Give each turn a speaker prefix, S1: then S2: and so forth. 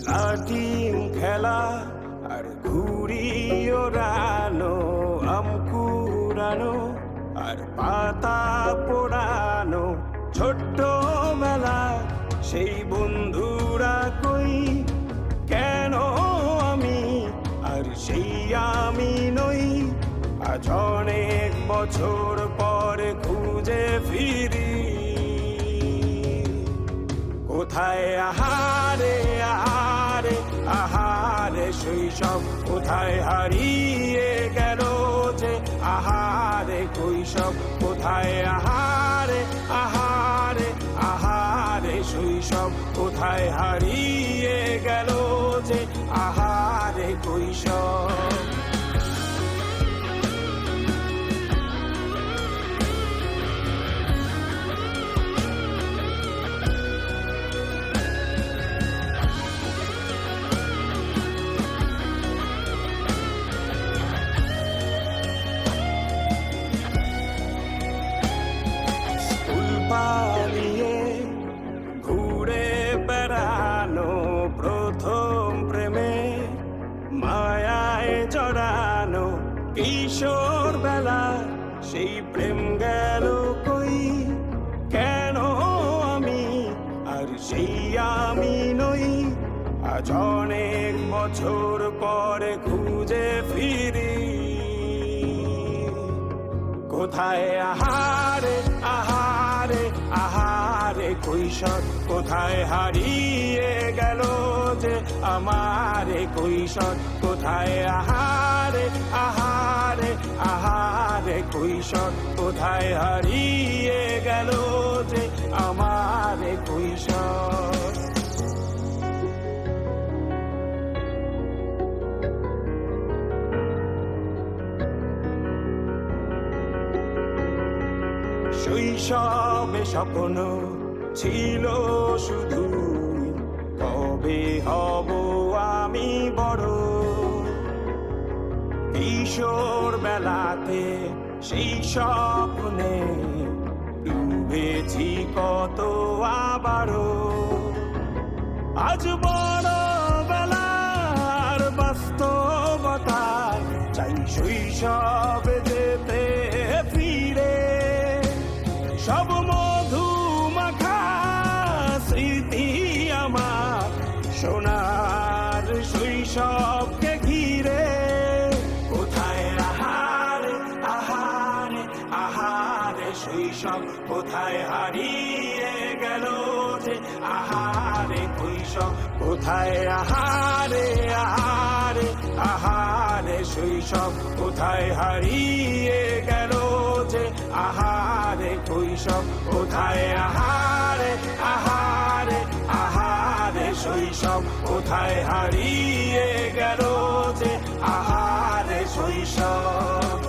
S1: লাটিম খেলা আর ঘুড়ি ওড়ানো, আম কুড়ানো আর পাতা পোড়ানো, ছোট্ট বেলা সেই বন্ধুরা কই, কেন আমি আর সেই আমি নই। আজ অনেক বছর পরে খুঁজে ফিরি, কোথায় আহারে আহারে আহারে শৈশব, কোথায় হারিয়ে গেল যে আহারে কৈশব, কোথায় আহারে আহারে আহারে শৈশব, কোথায় হারিয়ে গেল যে আহারে কৈশব। পালিয়ে ঘুরে বেড়ানো, প্রথম প্রেমে মায়ায় জড়ানো, কিশোর বেলা সেই প্রেম গেল কই, কেন আমি আর সেই আমি নই। আজ অনেক বছর পরে খুঁজে ফিরি, কোথায় আহারে আহারে আহারে কৈশোর, কোথায় হারিয়ে গেল যে আমারে কৈশোর, কোথায় আহারে আহারে আহারে কৈশোর, কোথায় হারিয়ে গেল যে আমারে কৈশোর। শৈশবে স্বপ্ন ছিল শুধু, কবে হব আমি বড়। কিশোর বেলাতে সেই স্বপ্নে ডুবেছি কত আবারও, আজ বড় বেলার বাস্তবতায় চাই শৈশবে যেতে ফিরে। সব মধু মাখা স্মৃতি আমার সোনার শৈশবকে ঘিরে, কোথায় আহারে আহারে আহারে শৈশব, কোথায় হারিয়ে গেল যে আহারে কৈশোর, কোথায় আহারে আহারে আহারে শৈশব, কোথায় হারিয়ে গেল যে আহারে কৈশোর, কোথায় আহারে আহারে আহারে শৈশব, কোথায় হারিয়ে গেল